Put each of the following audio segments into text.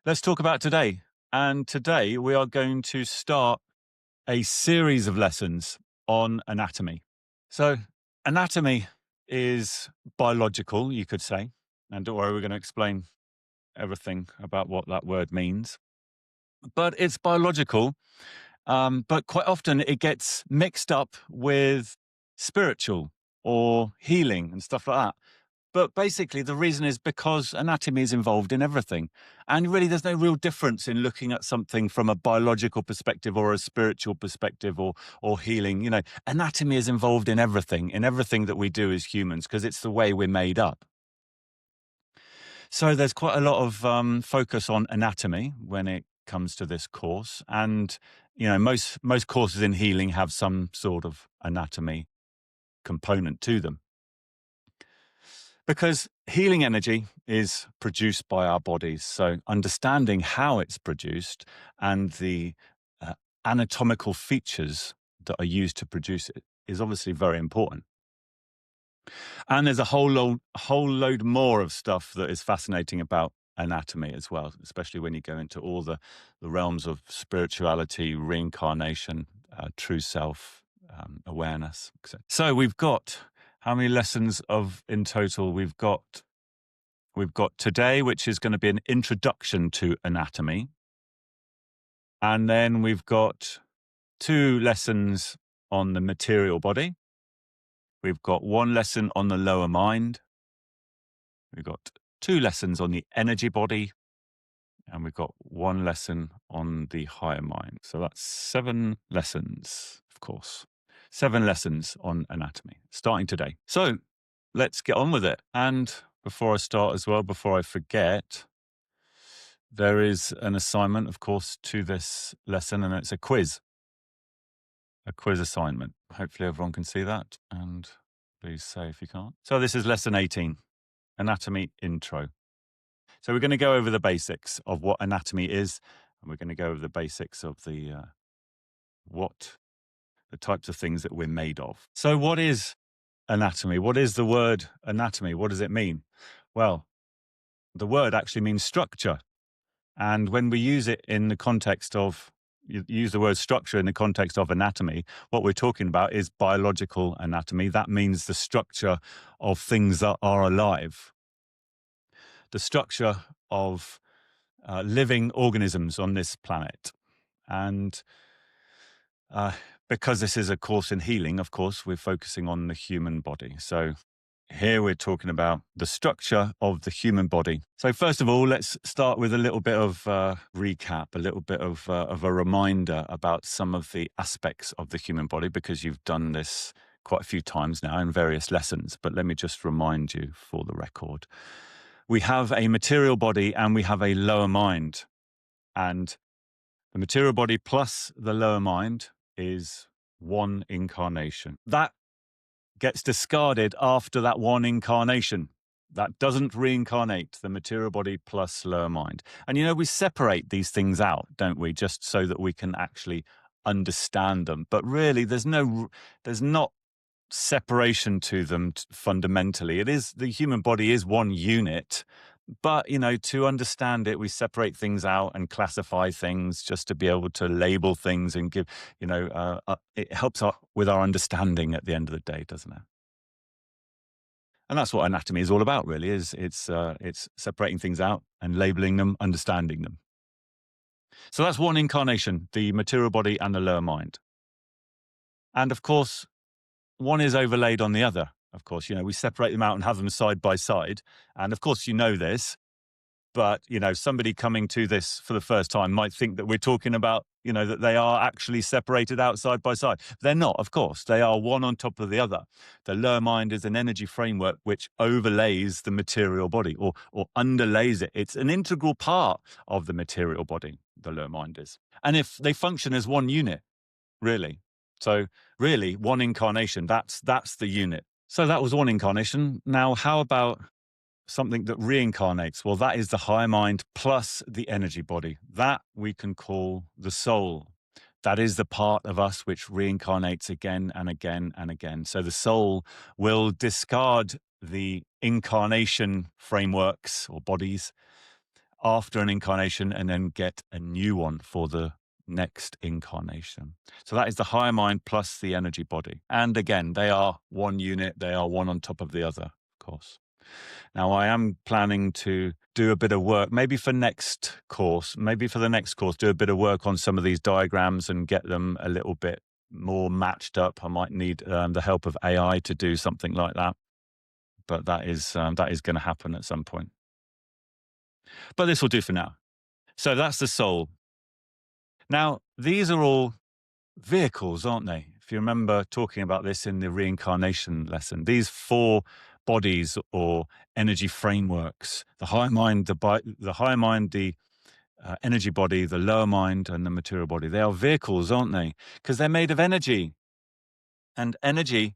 Let's talk about today. And today we are going to start a series of lessons on anatomy. So, anatomy is biological, you could say. And don't worry, we're going to explain everything about what that word means. But it's biological, but quite often it gets mixed up with spiritual or healing and stuff like that. But basically, the reason is because anatomy is involved in everything. And really, there's no real difference in looking at something from a biological perspective or a spiritual perspective or healing. Anatomy is involved in everything that we do as humans, because it's the way we're made up. So there's quite a lot of focus on anatomy when it comes to this course. And, most courses in healing have some sort of anatomy component to them. Because healing energy is produced by our bodies. So understanding how it's produced and the anatomical features that are used to produce it is obviously very important. And there's a whole load more of stuff that is fascinating about anatomy as well, especially when you go into all the realms of spirituality, reincarnation, true self, awareness, etc. So we've got how many lessons in total? We've got today, which is going to be an introduction to anatomy. And then we've got 2 lessons on the material body. We've got 1 lesson on the lower mind. We've got 2 lessons on the energy body. And we've got 1 lesson on the higher mind. So that's 7 lessons, of course. 7 lessons on anatomy, starting today. So let's get on with it. And before I start as well, before I forget, there is an assignment, of course, to this lesson, and it's a quiz assignment. Hopefully everyone can see that, and please say if you can't. So this is lesson 18, anatomy intro. So we're going to go over the basics of what anatomy is, and we're going to go over the basics of the types of things that we're made of. So what is anatomy? What is the word anatomy? What does it mean? Well, the word actually means structure. And when we use it in the context of, you use the word structure in the context of anatomy, what we're talking about is biological anatomy. That means the structure of things that are alive. The structure of living organisms on this planet. And because this is a course in healing, of course, we're focusing on the human body. So here we're talking about the structure of the human body. So first of all, let's start with a little bit of recap, a little bit of a reminder about some of the aspects of the human body, because you've done this quite a few times now in various lessons. But let me just remind you for the record. We have a material body and we have a lower mind. And the material body plus the lower mind is 1 incarnation. That gets discarded after that 1 incarnation. That doesn't reincarnate, the material body plus lower mind. And we separate these things out, don't we? Just so that we can actually understand them. But really, there's not separation to them fundamentally. The human body is 1 unit. But, to understand it, we separate things out and classify things just to be able to label things and give, it helps with our understanding at the end of the day, doesn't it? And that's what anatomy is all about, really, it's separating things out and labeling them, understanding them. So that's 1 incarnation, the material body and the lower mind. And of course, one is overlaid on the other. Of course, we separate them out and have them side by side. And of course, this. But, somebody coming to this for the first time might think that we're talking about, that they are actually separated out side by side. They're not, of course. They are one on top of the other. The lower mind is an energy framework which overlays the material body or underlays it. It's an integral part of the material body, the lower mind is. And if they function as 1 unit, really. So really, 1 incarnation, that's the unit. So that was 1 incarnation. Now, how about something that reincarnates? Well, that is the higher mind plus the energy body. That we can call the soul. That is the part of us which reincarnates again and again and again. So the soul will discard the incarnation frameworks or bodies after an incarnation and then get a new one for the next incarnation. So that is the higher mind plus the energy body. And again, they are one unit, they are one on top of the other, of course. Now, I am planning to do a bit of work, maybe for the next course, do a bit of work on some of these diagrams and get them a little bit more matched up. I might need the help of AI to do something like that, but that is going to happen at some point. But this will do for now. So that's the soul. Now, these are all vehicles, aren't they? If you remember talking about this in the reincarnation lesson, these four bodies or energy frameworks, the higher mind, the energy body, the lower mind, and the material body, they are vehicles, aren't they? Because they're made of energy. And energy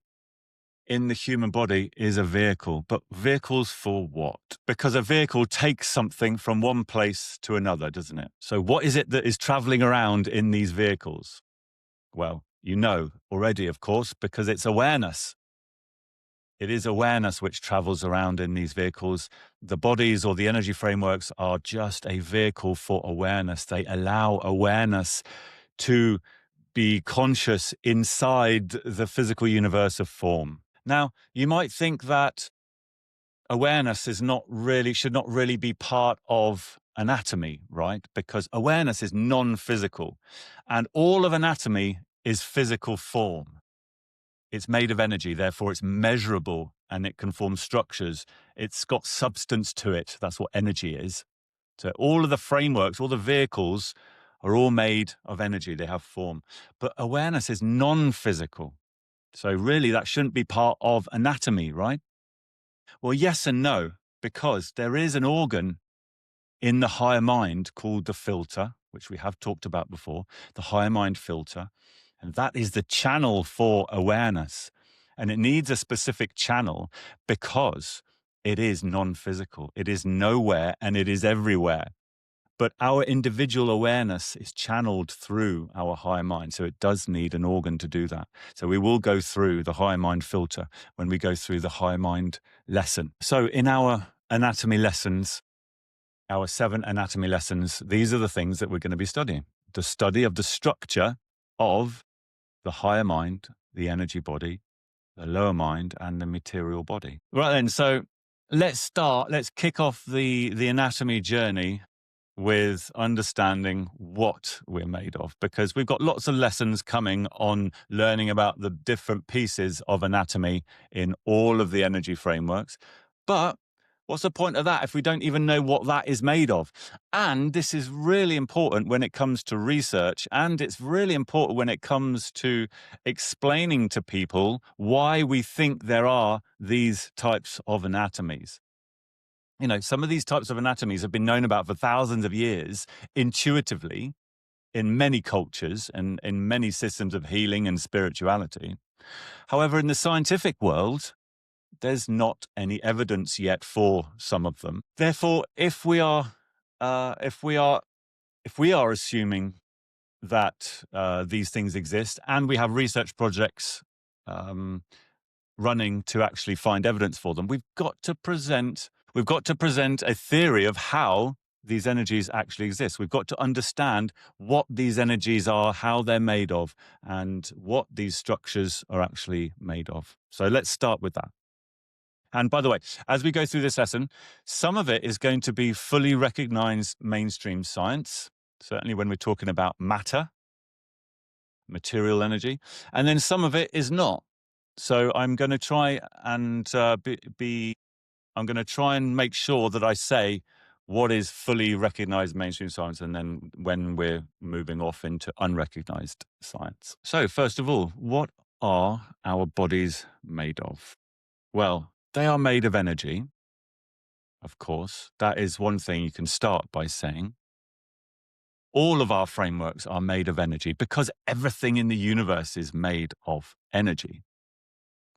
in the human body is a vehicle. But vehicles for what? Because a vehicle takes something from one place to another, doesn't it? So what is it that is traveling around in these vehicles? Well, you know already, of course, because it's awareness. It is awareness which travels around in these vehicles. The bodies or the energy frameworks are just a vehicle for awareness. They allow awareness to be conscious inside the physical universe of form. Now, you might think that awareness should not really be part of anatomy, right? Because awareness is non-physical, and all of anatomy is physical form. It's made of energy, therefore it's measurable and it can form structures. It's got substance to it. That's what energy is. So all of the frameworks, all the vehicles are all made of energy. They have form. But awareness is non-physical. So really that shouldn't be part of anatomy, right? Well, yes and no, because there is an organ in the higher mind called the filter, which we have talked about before, the higher mind filter. And that is the channel for awareness. And it needs a specific channel because it is non-physical. It is nowhere and it is everywhere. But our individual awareness is channeled through our higher mind. So it does need an organ to do that. So we will go through the higher mind filter when we go through the higher mind lesson. So in our anatomy lessons, our 7 anatomy lessons, these are the things that we're going to be studying. The study of the structure of the higher mind, the energy body, the lower mind, and the material body. Right then, so let's kick off the anatomy journey with understanding what we're made of, because we've got lots of lessons coming on learning about the different pieces of anatomy in all of the energy frameworks. But what's the point of that if we don't even know what that is made of? And this is really important when it comes to research, and it's really important when it comes to explaining to people why we think there are these types of anatomies. You know, some of these types of anatomies have been known about for thousands of years intuitively in many cultures and in many systems of healing and spirituality. However, in the scientific world, there's not any evidence yet for some of them. Therefore, if we are assuming that these things exist, and we have research projects running to actually find evidence for them, we've got to present a theory of how these energies actually exist. We've got to understand what these energies are, how they're made of, and what these structures are actually made of. So let's start with that. And by the way, as we go through this lesson, some of it is going to be fully recognized mainstream science, certainly when we're talking about matter, material energy, and then some of it is not. So I'm going to try and I'm going to try and make sure that I say what is fully recognized mainstream science, and then when we're moving off into unrecognized science. So first of all, what are our bodies made of? Well, they are made of energy, of course. That is one thing you can start by saying. All of our frameworks are made of energy because everything in the universe is made of energy.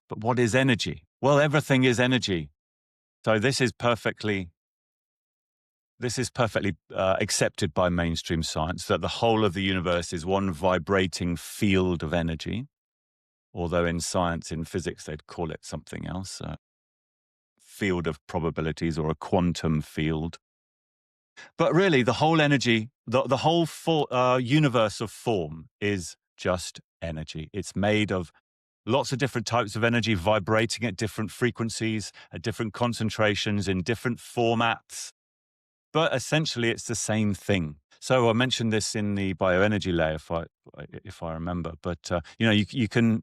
But what is energy? Well, everything is energy. So this is perfectly accepted by mainstream science, that the whole of the universe is one vibrating field of energy. Although in science, in physics, they'd call it something else, a field of probabilities or a quantum field. But really, the whole energy, the whole universe of form is just energy. It's made of lots of different types of energy vibrating at different frequencies, at different concentrations, in different formats. But essentially, it's the same thing. So I mentioned this in the bioenergy layer, if I remember. But you can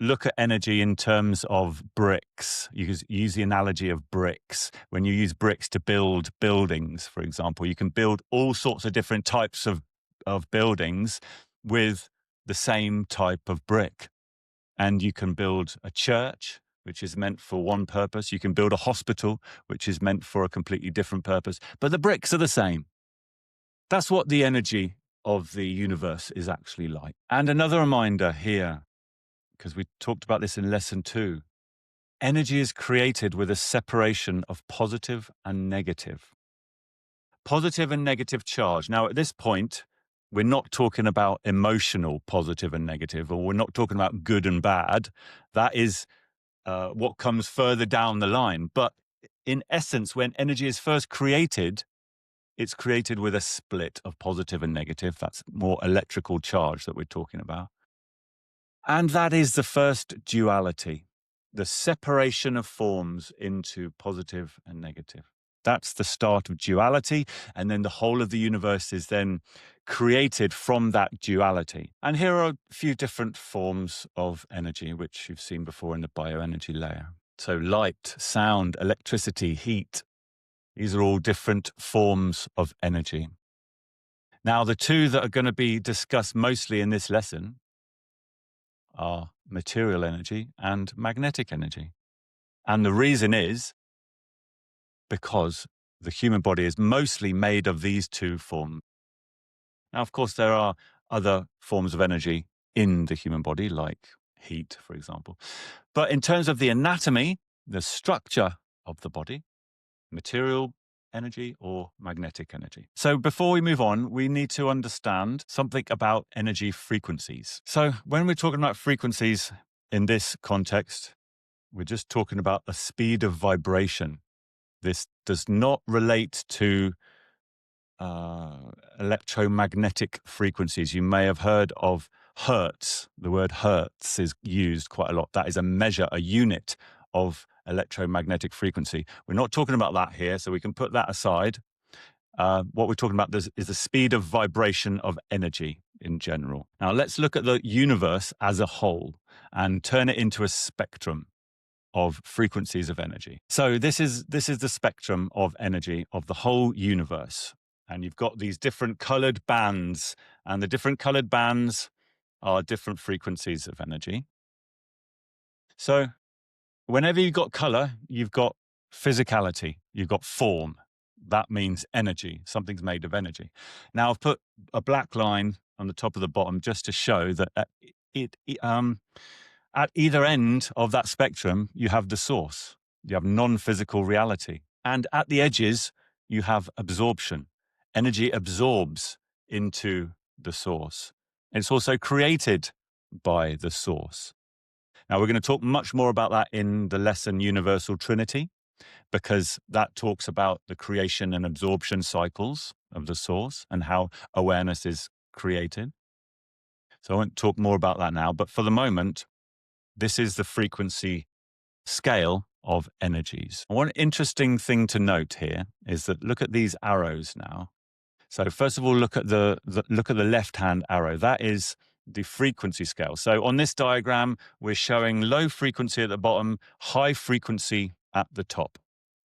look at energy in terms of bricks. You use the analogy of bricks. When you use bricks to build buildings, for example, you can build all sorts of different types of buildings with the same type of brick. And you can build a church, which is meant for one purpose. You can build a hospital, which is meant for a completely different purpose. But the bricks are the same. That's what the energy of the universe is actually like. And another reminder here, because we talked about this in lesson 2, energy is created with a separation of positive and negative. Positive and negative charge. Now, at this point, we're not talking about emotional positive and negative, or we're not talking about good and bad. That is what comes further down the line. But in essence, when energy is first created, it's created with a split of positive and negative. That's more electrical charge that we're talking about. And that is the first duality, the separation of forms into positive and negative. That's the start of duality. And then the whole of the universe is then created from that duality. And here are a few different forms of energy, which you've seen before in the bioenergy layer. So light, sound, electricity, heat. These are all different forms of energy. Now, the two that are going to be discussed mostly in this lesson are material energy and magnetic energy. And the reason is because the human body is mostly made of these two forms. Now, of course, there are other forms of energy in the human body, like heat, for example. But in terms of the anatomy, the structure of the body, material energy or magnetic energy. So before we move on, we need to understand something about energy frequencies. So when we're talking about frequencies in this context, we're just talking about the speed of vibration. This does not relate to electromagnetic frequencies. You may have heard of hertz. The word hertz is used quite a lot. That is a measure, a unit of electromagnetic frequency. We're not talking about that here, so we can put that aside. What we're talking about is the speed of vibration of energy in general. Now, let's look at the universe as a whole and turn it into a spectrum of frequencies of energy. So this is the spectrum of energy of the whole universe. And you've got these different colored bands, and the different colored bands are different frequencies of energy. So whenever you've got color, you've got physicality, you've got form. That means energy. Something's made of energy. Now, I've put a black line on the top of the bottom just to show that at either end of that spectrum, you have the source. You have non-physical reality. And at the edges, you have absorption. Energy absorbs into the source. It's also created by the source. Now, we're going to talk much more about that in the lesson Universal Trinity, because that talks about the creation and absorption cycles of the source and how awareness is created. So I won't talk more about that now, but for the moment, this is the frequency scale of energies. One interesting thing to note here is that look at these arrows now. So first of all, look at the left-hand arrow. That is the frequency scale. So on this diagram, we're showing low frequency at the bottom, high frequency at the top.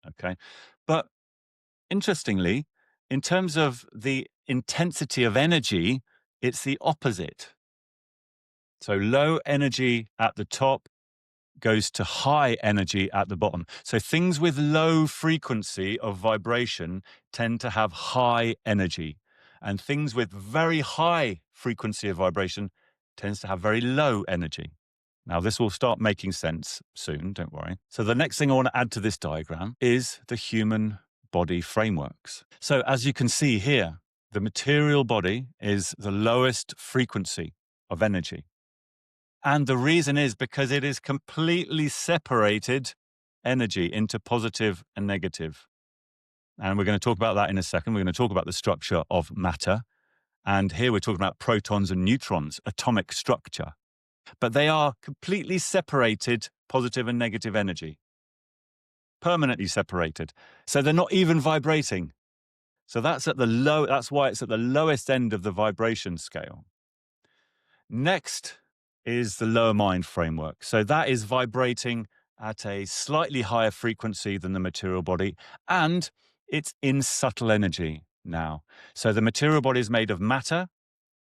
Okay. But interestingly, in terms of the intensity of energy, it's the opposite. So low energy at the top goes to high energy at the bottom. So things with low frequency of vibration tend to have high energy, and things with very high frequency of vibration tends to have very low energy. Now, this will start making sense soon, don't worry. So the next thing I want to add to this diagram is the human body frameworks. So as you can see here, the material body is the lowest frequency of energy. And the reason is because it is completely separated energy into positive and negative. And we're going to talk about that in a second. We're going to talk about the structure of matter. And here we're talking about protons and neutrons, atomic structure. But they are completely separated, positive and negative energy, permanently separated. So they're not even vibrating. So that's why it's at the lowest end of the vibration scale. Next is the lower mind framework. So that is vibrating at a slightly higher frequency than the material body, and it's in subtle energy now. So the material body is made of matter,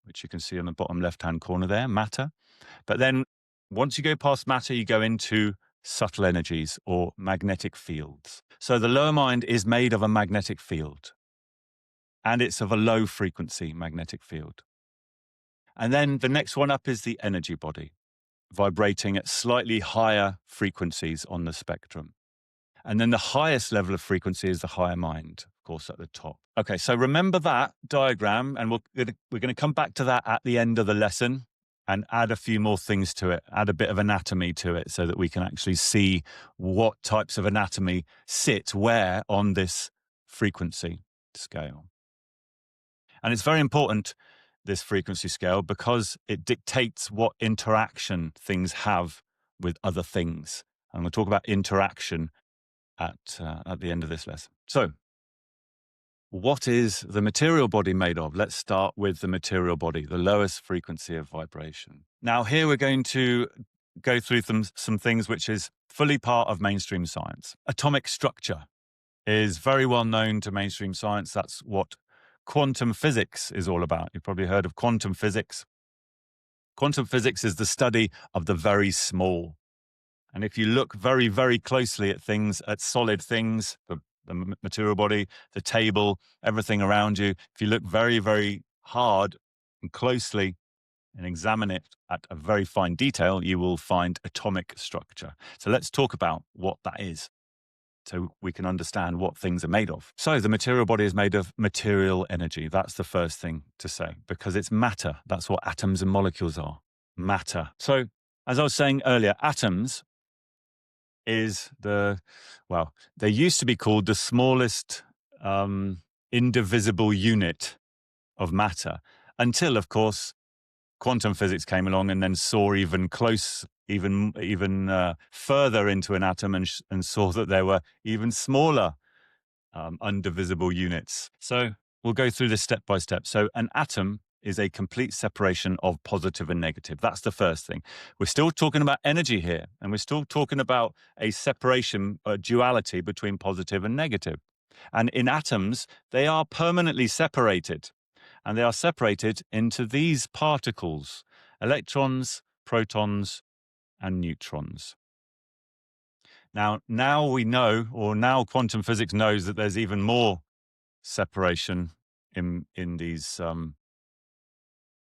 which you can see on the bottom left-hand corner there, matter. But then once you go past matter, you go into subtle energies or magnetic fields. So the lower mind is made of a magnetic field, and it's of a low frequency magnetic field. And then the next one up is the energy body, vibrating at slightly higher frequencies on the spectrum. And then the highest level of frequency is the higher mind, of course, at the top. Okay, so remember that diagram, and we're going to come back to that at the end of the lesson and add a few more things to it, add a bit of anatomy to it so that we can actually see what types of anatomy sit where on this frequency scale. And it's very important, this frequency scale, because it dictates what interaction things have with other things. And we'll talk about interaction at the end of this lesson. So, what is the material body made of? Let's start with the material body, the lowest frequency of vibration. Now, here we're going to go through some things which is fully part of mainstream science. Atomic structure is very well known to mainstream science. That's what quantum physics is all about. You've probably heard of quantum physics. Quantum physics is the study of the very small. And if you look very, very closely at things, at solid things, the material body, the table, everything around you, if you look very, very hard and closely and examine it at a very fine detail, you will find atomic structure. So let's talk about what that is, so we can understand what things are made of. So the material body is made of material energy. That's the first thing to say, because it's matter. That's what atoms and molecules are, matter. So as I was saying earlier, atoms is they used to be called the smallest indivisible unit of matter, until, of course, quantum physics came along and then saw even further into an atom and saw that there were even smaller undivisible units. So we'll go through this step by step. So an atom is a complete separation of positive and negative. That's the first thing. We're still talking about energy here, and we're still talking about a separation, a duality between positive and negative. And in atoms, they are permanently separated, and they are separated into these particles: electrons, protons, and neutrons. Now we know, or now quantum physics knows, that there's even more separation in these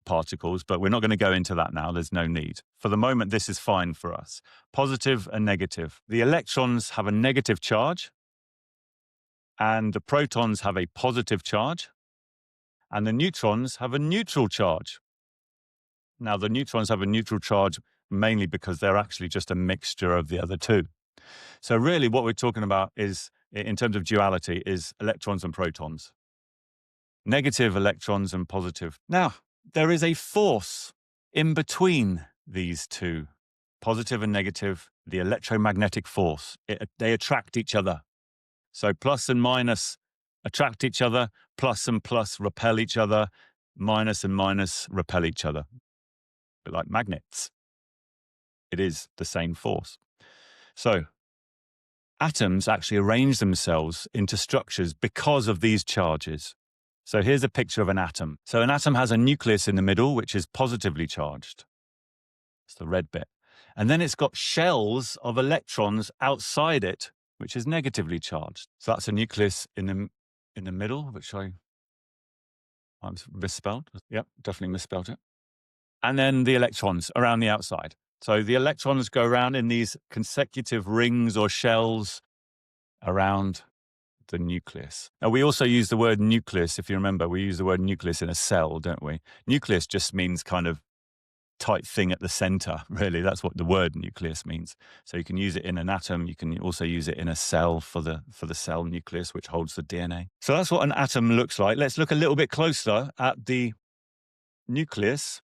particles, but we're not going to go into that now. There's no need. For the moment, this is fine for us. Positive and negative. The electrons have a negative charge, and the protons have a positive charge, and the neutrons have a neutral charge. Now, the neutrons have a neutral charge mainly because they're actually just a mixture of the other two. So really what we're talking about is, in terms of duality, is electrons and protons. Negative electrons and positive. Now, there is a force in between these two, positive and negative, the electromagnetic force. They attract each other. So plus and minus attract each other, plus and plus repel each other, minus and minus repel each other. But like magnets, it is the same force. So atoms actually arrange themselves into structures because of these charges. So here's a picture of an atom. So an atom has a nucleus in the middle, which is positively charged. It's the red bit. And then it's got shells of electrons outside it, which is negatively charged. So that's a nucleus in the middle, which I misspelled. Yep, definitely misspelled it. And then the electrons around the outside. So the electrons go around in these consecutive rings or shells around the nucleus. Now, we also use the word nucleus. If you remember, we use the word nucleus in a cell, don't we? Nucleus just means kind of tight thing at the center, really. That's what the word nucleus means. So you can use it in an atom. You can also use it in a cell for the cell nucleus, which holds the DNA. So that's what an atom looks like. Let's look a little bit closer at the nucleus,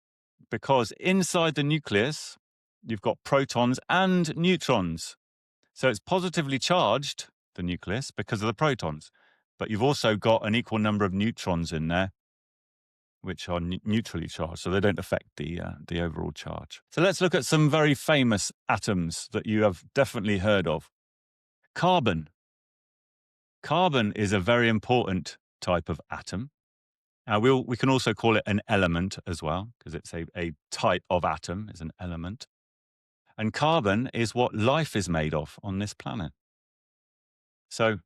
because inside the nucleus, you've got protons and neutrons. So it's positively charged, the nucleus, because of the protons. But you've also got an equal number of neutrons in there, which are neutrally charged, so they don't affect the overall charge. So let's look at some very famous atoms that you have definitely heard of. Carbon. Carbon is a very important type of atom. We can also call it an element as well, because it's a type of atom, is an element. And carbon is what life is made of on this planet. So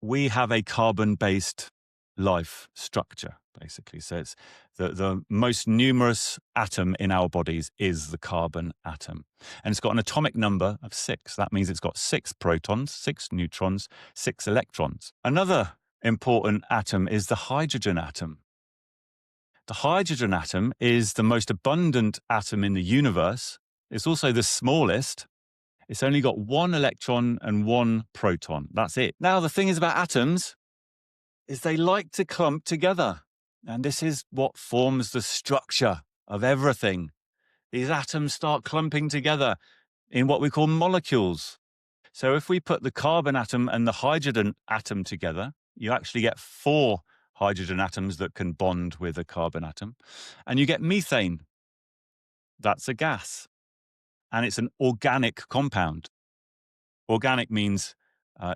we have a carbon-based life structure, basically. So it's the most numerous atom in our bodies is the carbon atom. And it's got an atomic number of 6. That means it's got 6 protons, 6 neutrons, 6 electrons. Another important atom is the hydrogen atom. The hydrogen atom is the most abundant atom in the universe. It's also the smallest. It's only got 1 electron and 1 proton. That's it. Now, the thing is about atoms is they like to clump together. And this is what forms the structure of everything. These atoms start clumping together in what we call molecules. So if we put the carbon atom and the hydrogen atom together, you actually get 4 hydrogen atoms that can bond with a carbon atom. And you get methane. That's a gas. And it's an organic compound. Organic means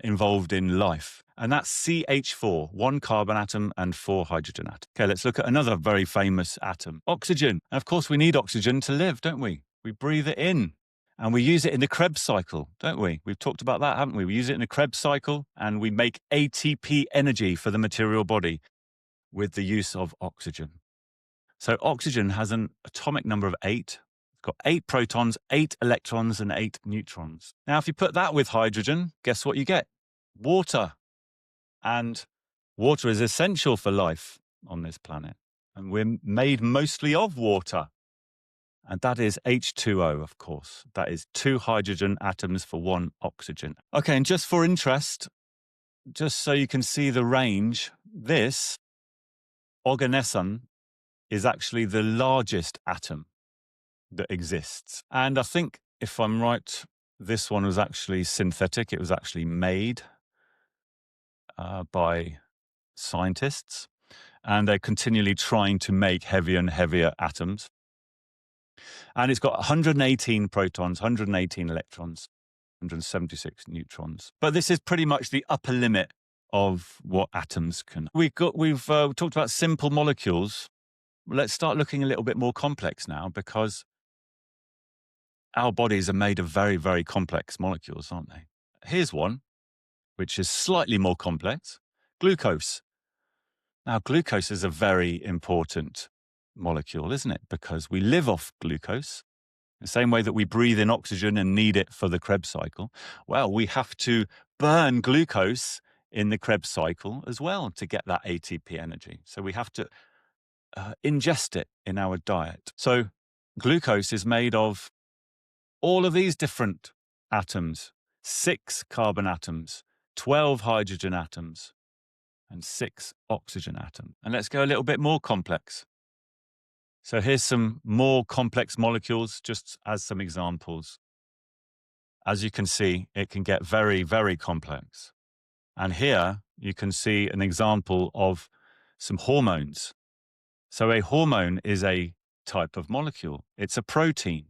involved in life. And that's CH4, 1 carbon atom and 4 hydrogen atoms. Okay, let's look at another very famous atom, oxygen. And of course, we need oxygen to live, don't we? We breathe it in. And we use it in the Krebs cycle, don't we? We've talked about that, haven't we? We use it in the Krebs cycle, and we make ATP energy for the material body with the use of oxygen. So oxygen has an atomic number of 8. It's got 8 protons, 8 electrons, and 8 neutrons. Now, if you put that with hydrogen, guess what you get? Water. And water is essential for life on this planet. And we're made mostly of water. And that is H2O, of course. That is 2 hydrogen atoms for 1 oxygen. Okay, and just for interest, just so you can see the range, this organism is actually the largest atom that exists. And I think, if I'm right, this one was actually synthetic. It was actually made by scientists. And they're continually trying to make heavier and heavier atoms. And it's got 118 protons, 118 electrons, 176 neutrons. But this is pretty much the upper limit of what atoms can. We've talked about simple molecules. Let's start looking a little bit more complex now, because our bodies are made of very, very complex molecules, aren't they? Here's one, which is slightly more complex, glucose. Now, glucose is a very important molecule, isn't it? Because we live off glucose, the same way that we breathe in oxygen and need it for the Krebs cycle. Well, we have to burn glucose in the Krebs cycle as well to get that ATP energy. So we have to ingest it in our diet. So glucose is made of all of these different atoms, 6 carbon atoms, 12 hydrogen atoms, and 6 oxygen atoms. And let's go a little bit more complex. So here's some more complex molecules, just as some examples. As you can see, it can get very, very complex. And here you can see an example of some hormones. So a hormone is a type of molecule. It's a protein.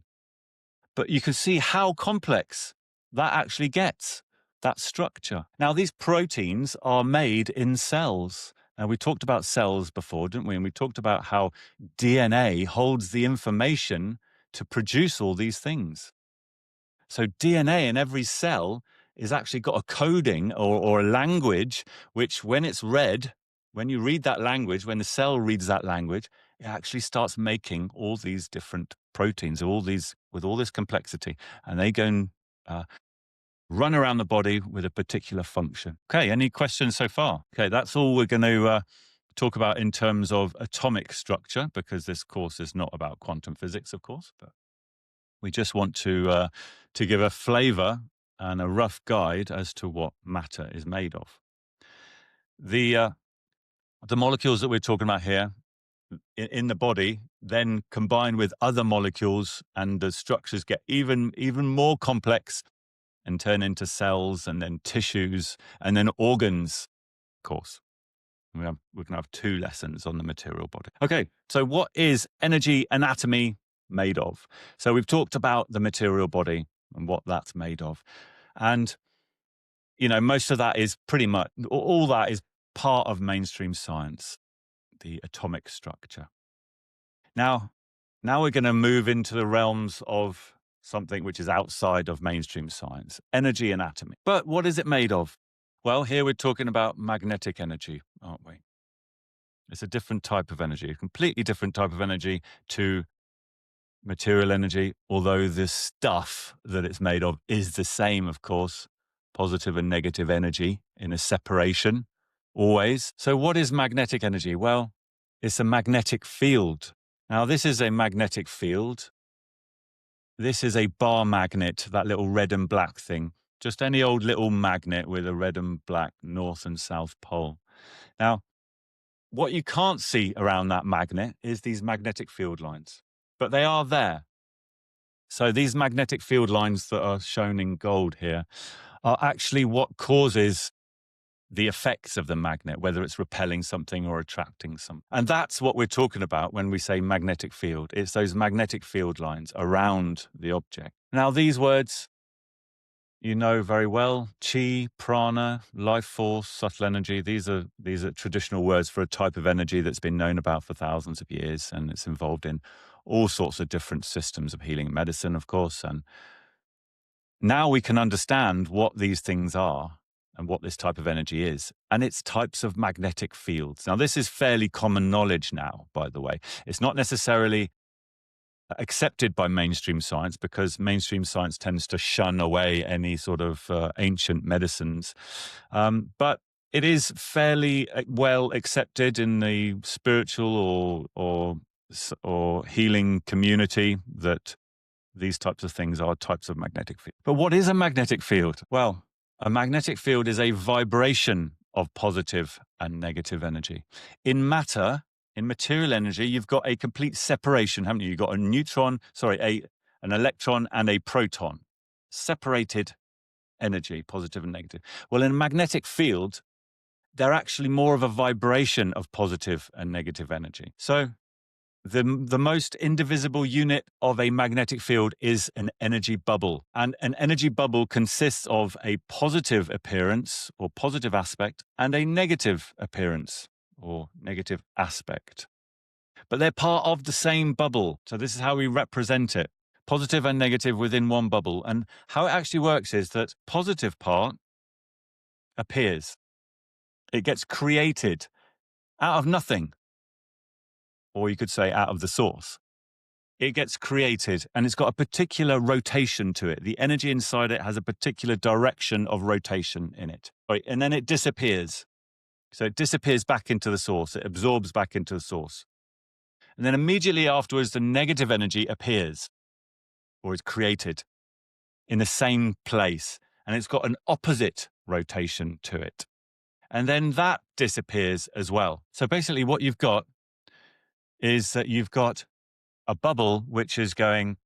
But you can see how complex that actually gets, that structure. Now, these proteins are made in cells. Now, we talked about cells before, didn't we? And we talked about how DNA holds the information to produce all these things. So DNA in every cell is actually got a coding or a language, which when it's read, when you read that language, when the cell reads that language, it actually starts making all these different proteins, with all this complexity, and they go and run around the body with a particular function. Okay, any questions so far? Okay, that's all we're going to talk about in terms of atomic structure, because this course is not about quantum physics, of course, but we just want to give a flavor and a rough guide as to what matter is made of. The molecules that we're talking about here in the body then combine with other molecules, and the structures get even more complex and turn into cells and then tissues and then organs, of course. We're going to have 2 lessons on the material body. Okay, so what is energy anatomy made of? So we've talked about the material body and what that's made of. And, most of that is pretty much, all that is part of mainstream science, the atomic structure. Now we're going to move into the realms of something which is outside of mainstream science, energy anatomy. But what is it made of? Well, here we're talking about magnetic energy, aren't we? It's a different type of energy, a completely different type of energy to material energy, although the stuff that it's made of is the same, of course, positive and negative energy in a separation, always. So what is magnetic energy? Well, it's a magnetic field. Now, this is a magnetic field. This is a bar magnet, that little red and black thing. Just any old little magnet with a red and black north and south pole. Now, what you can't see around that magnet is these magnetic field lines, but they are there. So these magnetic field lines that are shown in gold here are actually what causes the effects of the magnet, whether it's repelling something or attracting something. And that's what we're talking about when we say magnetic field. It's those magnetic field lines around the object. Now, these words, you know very well: chi, prana, life force, subtle energy. These are traditional words for a type of energy that's been known about for thousands of years, and it's involved in all sorts of different systems of healing medicine, of course. And now we can understand what these things are and what this type of energy is, and its types of magnetic fields. Now, this is fairly common knowledge now, by the way. It's not necessarily accepted by mainstream science, because mainstream science tends to shun away any sort of ancient medicines. But it is fairly well accepted in the spiritual or healing community that these types of things are types of magnetic field. But what is a magnetic field? Well, a magnetic field is a vibration of positive and negative energy. In matter, in material energy, you've got a complete separation, haven't you? You've got an electron and a proton. Separated energy, positive and negative. Well, in a magnetic field, they're actually more of a vibration of positive and negative energy. So the most indivisible unit of a magnetic field is an energy bubble. And an energy bubble consists of a positive appearance or positive aspect and a negative appearance or negative aspect. But they're part of the same bubble. So this is how we represent it: positive and negative within one bubble. And how it actually works is that positive part appears. It gets created out of nothing. Or you could say out of the source. It gets created, and it's got a particular rotation to it. The energy inside it has a particular direction of rotation in it. Right, and then it disappears. So it disappears back into the source. It absorbs back into the source. And then immediately afterwards, the negative energy appears, or is created in the same place. And it's got an opposite rotation to it. And then that disappears as well. So basically what you've got is that you've got a bubble which is going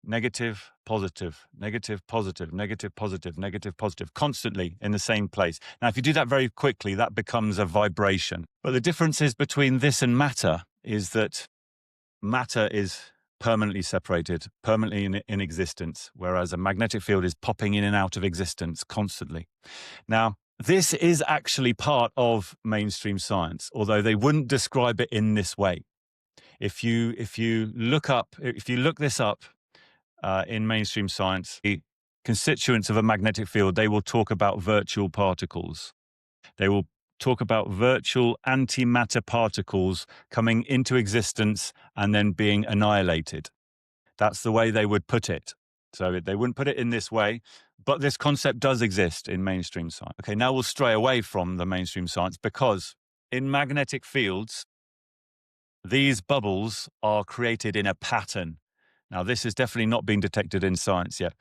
negative, positive, negative, positive, negative, positive, negative, positive, constantly in the same place. Now, if you do that very quickly, that becomes a vibration. But the differences between this and matter is that matter is permanently separated, permanently in existence, whereas a magnetic field is popping in and out of existence constantly. Now, this is actually part of mainstream science, although they wouldn't describe it in this way. If you look this up in mainstream science, the constituents of a magnetic field, they will talk about virtual particles. They will talk about virtual antimatter particles coming into existence and then being annihilated. That's the way they would put it. So they wouldn't put it in this way, but this concept does exist in mainstream science. Okay, now we'll stray away from the mainstream science because in magnetic fields, these bubbles are created in a pattern. Now, this has definitely not been detected in science yet,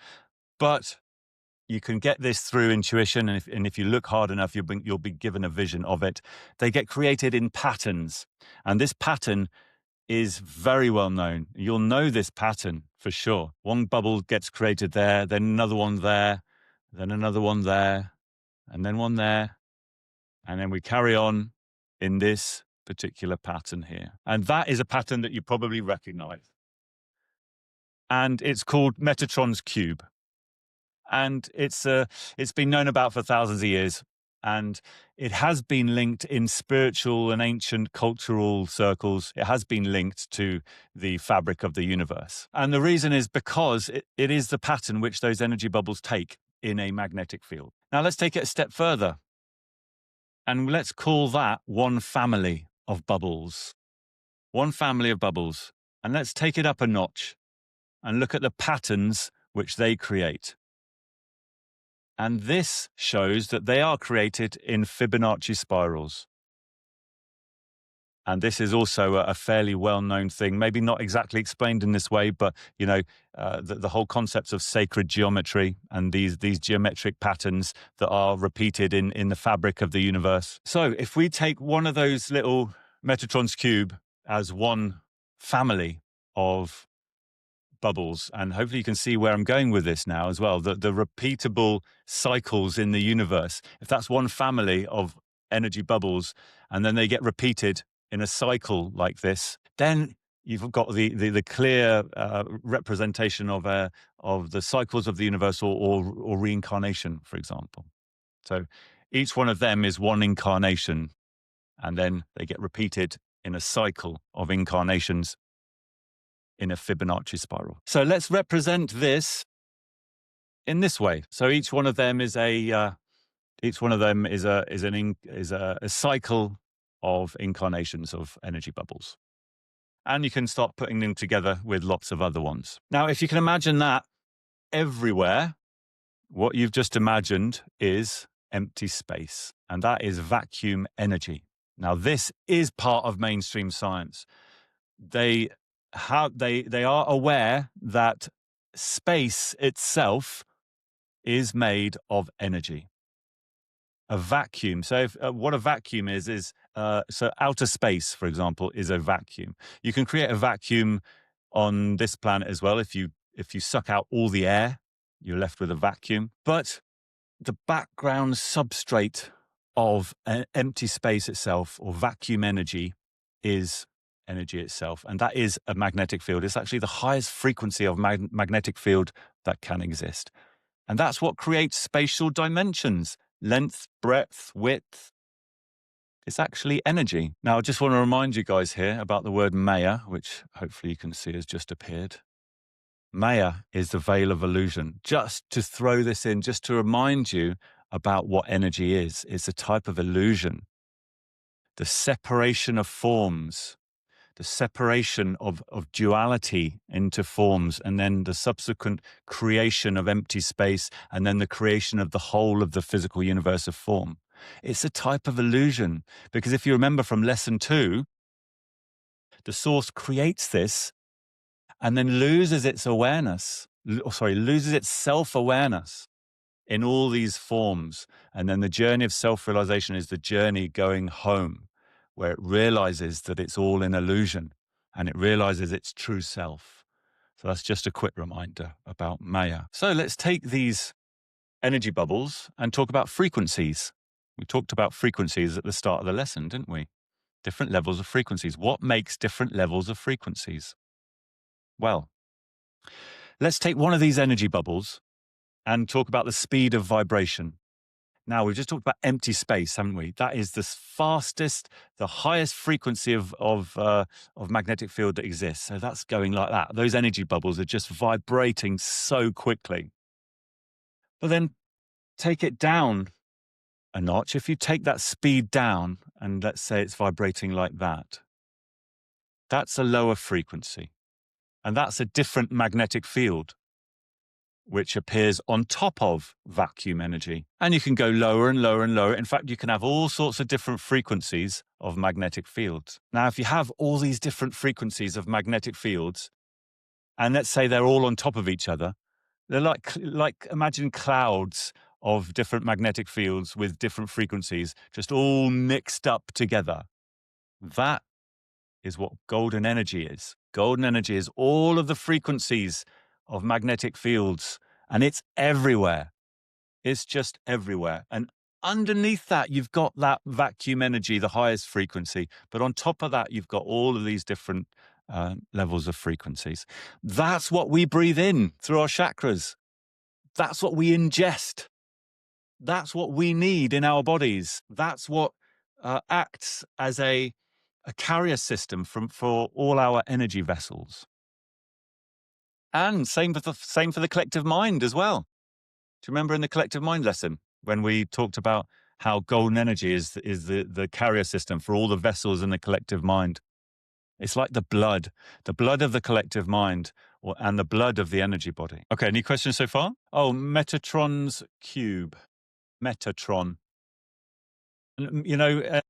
but you can get this through intuition, and if you look hard enough, you'll be given a vision of it. They get created in patterns, and this pattern is very well known. You'll know this pattern for sure. One bubble gets created there, then another one there, then another one there, and then one there, and then we carry on in this particular pattern here. And that is a pattern that you probably recognize. And it's called Metatron's cube. And it's been known about for thousands of years. And it has been linked in spiritual and ancient cultural circles. It has been linked to the fabric of the universe. And the reason is because it is the pattern which those energy bubbles take in a magnetic field. Now let's take it a step further. And let's call that one family of bubbles. One family of bubbles. And let's take it up a notch and look at the patterns which they create. And this shows that they are created in Fibonacci spirals. And this is also a fairly well-known thing, maybe not exactly explained in this way, but the whole concepts of sacred geometry and these geometric patterns that are repeated in the fabric of the universe. So if we take one of those little Metatron's cube as one family of bubbles, and hopefully you can see where I'm going with this now as well, the repeatable cycles in the universe. If that's one family of energy bubbles and then they get repeated in a cycle like this, then you've got the clear representation of the cycles of the universe or reincarnation, for example. So each one of them is one incarnation, and then they get repeated in a cycle of incarnations in a Fibonacci spiral. So let's represent this in this way. So each one of them is a cycle of incarnations of energy bubbles. And you can start putting them together with lots of other ones. Now, if you can imagine that everywhere, what you've just imagined is empty space, and that is vacuum energy. Now, this is part of mainstream science. They are aware that space itself is made of energy. A vacuum. So what a vacuum is so outer space, for example, is a vacuum. You can create a vacuum on this planet as well. If you suck out all the air, you're left with a vacuum. But the background substrate of an empty space itself, or vacuum energy, is energy itself, and that is a magnetic field. It's actually the highest frequency of magnetic field that can exist, and that's what creates spatial dimensions: length, breadth, width. It's actually energy. Now, I just want to remind you guys here about the word Maya, which hopefully you can see has just appeared. Maya is the veil of illusion. Just to throw this in, just to remind you about what energy is. It's a type of illusion. The separation of forms, the separation of duality into forms, and then the subsequent creation of empty space, and then the creation of the whole of the physical universe of form. It's a type of illusion, because if you remember from lesson 2, the source creates this and then loses its self-awareness in all these forms. And then the journey of self-realization is the journey going home, where it realizes that it's all an illusion and it realizes its true self. So that's just a quick reminder about Maya. So let's take these energy bubbles and talk about frequencies. We talked about frequencies at the start of the lesson, didn't we? Different levels of frequencies. What makes different levels of frequencies? Well, let's take one of these energy bubbles and talk about the speed of vibration. Now, we've just talked about empty space, haven't we? That is the fastest, the highest frequency of magnetic field that exists. So that's going like that. Those energy bubbles are just vibrating so quickly. But then take it down a notch. If you take that speed down and let's say it's vibrating like that, that's a lower frequency. And that's a different magnetic field. which appears on top of vacuum energy. And you can go lower and lower and lower. In fact, you can have all sorts of different frequencies of magnetic fields. Now, if you have all these different frequencies of magnetic fields, and let's say they're all on top of each other, they're like imagine clouds of different magnetic fields with different frequencies, just all mixed up together. That is what golden energy is. Golden energy is all of the frequencies of magnetic fields, and it's everywhere. It's just everywhere. And underneath that, you've got that vacuum energy, the highest frequency. But on top of that, you've got all of these different levels of frequencies. That's what we breathe in through our chakras. That's what we ingest. That's what we need in our bodies. That's what acts as a carrier system for all our energy vessels. And same for the collective mind as well. Do you remember in the collective mind lesson when we talked about how golden energy is the carrier system for all the vessels in the collective mind? It's like the blood of the collective mind and the blood of the energy body. Okay, any questions so far? Oh, Metatron's cube. Metatron. You know,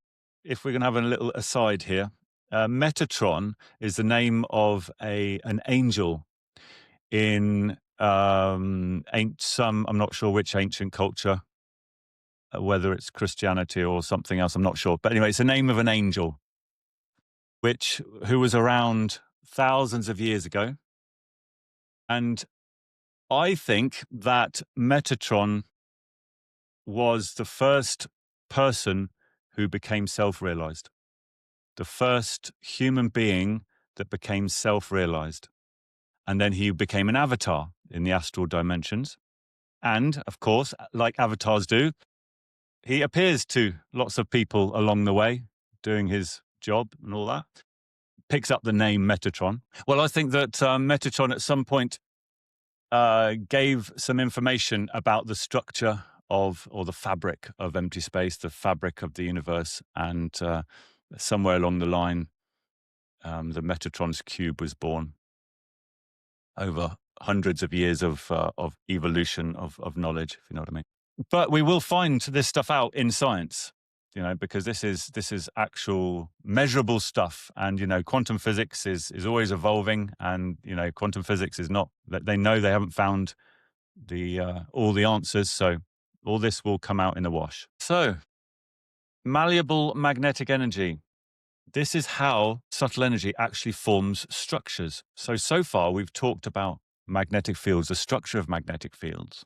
if we're going to have a little aside here, Metatron is the name of an angel in I'm not sure which ancient culture, whether it's Christianity or something else, I'm not sure. But anyway, it's the name of an angel who was around thousands of years ago. And I think that Metatron was the first person who became self-realized, the first human being that became self-realized. And then he became an avatar in the astral dimensions. And, of course, like avatars do, he appears to lots of people along the way, doing his job and all that. Picks up the name Metatron. Well, I think that Metatron at some point gave some information about the structure or the fabric of empty space, the fabric of the universe. And somewhere along the line, the Metatron's cube was born over hundreds of years of evolution of knowledge, if you know what I mean. But we will find this stuff out in science, because this is actual measurable stuff. And, quantum physics is always evolving. And, quantum physics is not that they know they haven't found all the answers. So all this will come out in the wash. So malleable magnetic energy. This is how subtle energy actually forms structures. So far we've talked about magnetic fields, the structure of magnetic fields,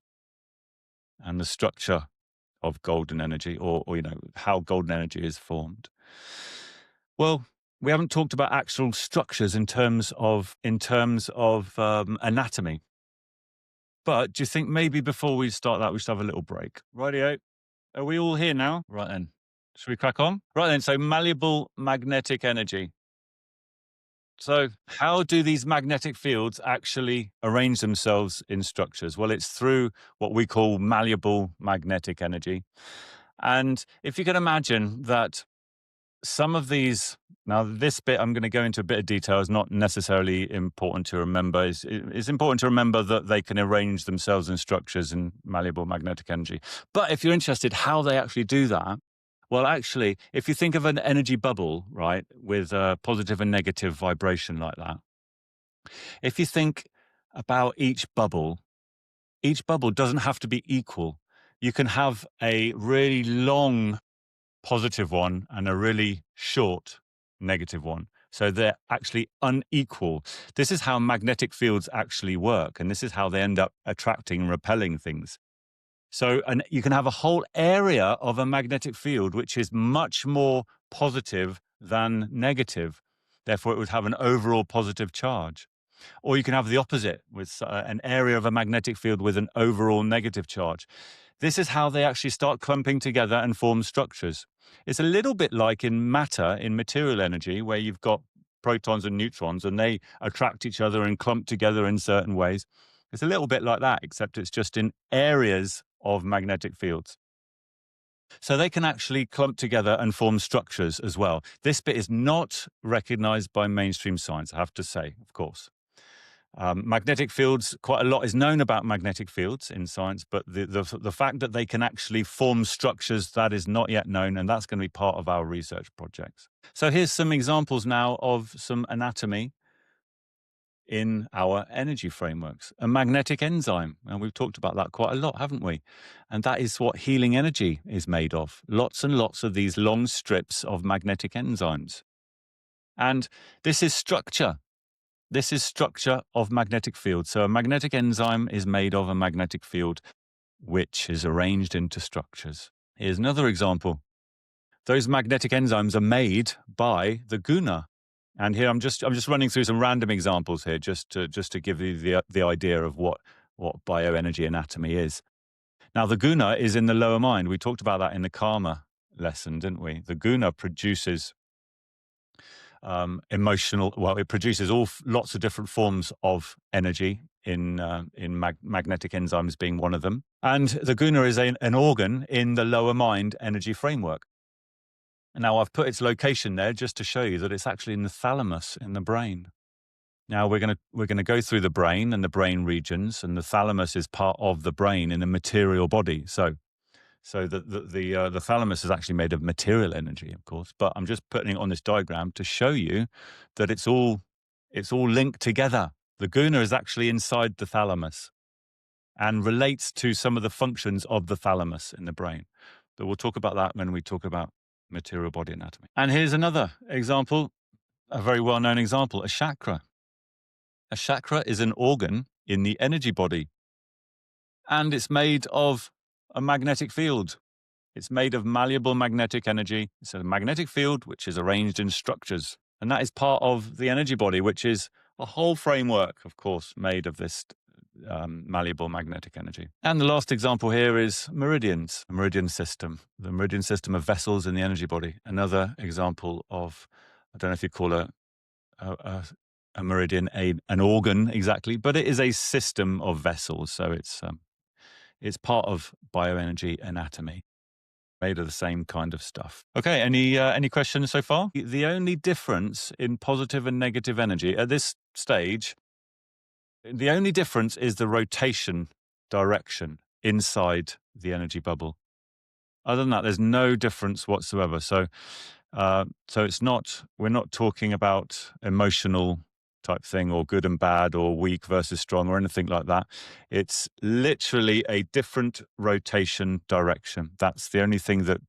and the structure of golden energy, or how golden energy is formed. Well, we haven't talked about actual structures in terms of anatomy. But do you think maybe before we start that, we should have a little break? Rightio. Are we all here now? Right then. Should we crack on? Right then. So malleable magnetic energy. So how do these magnetic fields actually arrange themselves in structures? Well, it's through what we call malleable magnetic energy. And if you can imagine that some of these, now this bit I'm going to go into a bit of detail, is not necessarily important to remember. It's important to remember that they can arrange themselves in structures in malleable magnetic energy. But if you're interested how they actually do that, well, actually, if you think of an energy bubble, right, with a positive and negative vibration like that, if you think about each bubble doesn't have to be equal. You can have a really long positive one and a really short negative one. So they're actually unequal. This is how magnetic fields actually work, and this is how they end up attracting and repelling things. So, and you can have a whole area of a magnetic field which is much more positive than negative. Therefore, it would have an overall positive charge. Or you can have the opposite with an area of a magnetic field with an overall negative charge. This is how they actually start clumping together and form structures. It's a little bit like in matter, in material energy, where you've got protons and neutrons and they attract each other and clump together in certain ways. It's a little bit like that, except it's just in areas of magnetic fields. So they can actually clump together and form structures as well. This bit is not recognized by mainstream science, I have to say, of course. Magnetic fields, quite a lot is known about magnetic fields in science, but the fact that they can actually form structures, that is not yet known, and that's going to be part of our research projects. So here's some examples now of some anatomy in our energy frameworks. A magnetic enzyme, and we've talked about that quite a lot, haven't we? And that is what healing energy is made of. Lots and lots of these long strips of magnetic enzymes. And this is structure. This is structure of magnetic field. So a magnetic enzyme is made of a magnetic field, which is arranged into structures. Here's another example. Those magnetic enzymes are made by the guna. And here I'm just running through some random examples here, just to give you the idea of what bioenergy anatomy is. Now, the guna is in the lower mind. We talked about that in the karma lesson, didn't we? The guna produces it produces lots of different forms of energy, in magnetic enzymes being one of them. And the guna is an organ in the lower mind energy framework. Now, I've put its location there just to show you that it's actually in the thalamus in the brain. Now, we're going to go through the brain and the brain regions, and the thalamus is part of the brain in a material body. So the thalamus is actually made of material energy, of course, but I'm just putting it on this diagram to show you that it's all linked together. The guna is actually inside the thalamus and relates to some of the functions of the thalamus in the brain. But we'll talk about that when we talk about material body anatomy. And here's another example, a very well-known example, a chakra. A chakra is an organ in the energy body, and it's made of a magnetic field. It's made of malleable magnetic energy. It's a magnetic field which is arranged in structures. And that is part of the energy body, which is a whole framework, of course, made of this malleable magnetic energy. And the last example here is meridians, a meridian system, the meridian system of vessels in the energy body. Another example of, I don't know if you call a meridian an organ exactly, but it is a system of vessels. So it's part of bioenergy anatomy, made of the same kind of stuff. Okay, any questions so far? The only difference in positive and negative energy at this stage, the only difference is the rotation direction inside the energy bubble. Other than that, there's no difference whatsoever. So we're not talking about emotional type thing, or good and bad, or weak versus strong, or anything like that. It's literally a different rotation direction. That's the only thing that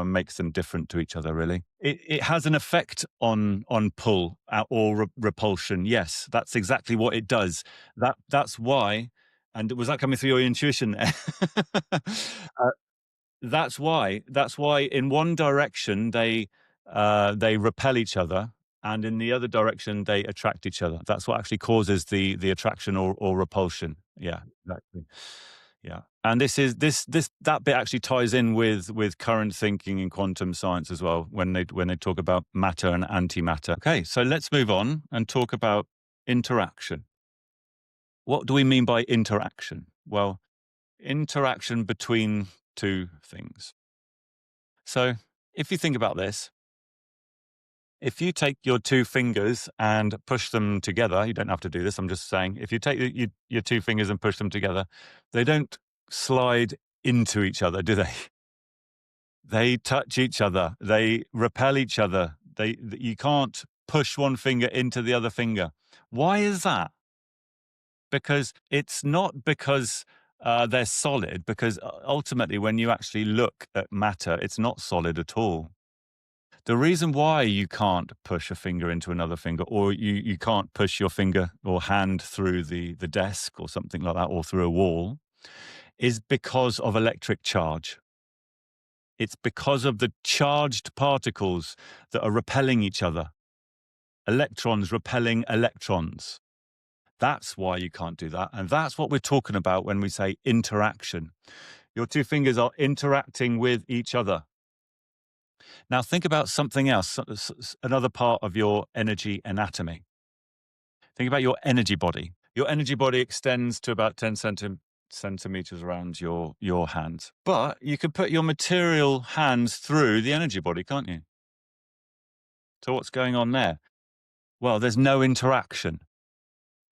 makes them different to each other, really. It has an effect on pull or repulsion. Yes, that's exactly what it does. That's why. And was that coming through your intuition there? That's why in one direction they repel each other, and in the other direction they attract each other. That's what actually causes the attraction or repulsion. Yeah, exactly. Yeah. And that bit actually ties in with current thinking in quantum science as well, when they talk about matter and antimatter. Okay, so let's move on and talk about interaction. What do we mean by interaction? Well, interaction between two things. So if you think about this, if you take your two fingers and push them together, you don't have to do this, I'm just saying, if you take your two fingers and push them together, they don't slide into each other, do they? They touch each other, they repel each other. You can't push one finger into the other finger. Why is that? Because it's not because they're solid, because ultimately when you actually look at matter, it's not solid at all. The reason why you can't push a finger into another finger, or you can't push your finger or hand through the desk or something like that, or through a wall, is because of electric charge. It's because of the charged particles that are repelling each other. Electrons repelling electrons. That's why you can't do that. And that's what we're talking about when we say interaction. Your two fingers are interacting with each other. Now think about something else, another part of your energy anatomy. Think about your energy body. Your energy body extends to about 10 centimeters around your hands. But you could put your material hands through the energy body, can't you? So what's going on there? Well, there's no interaction.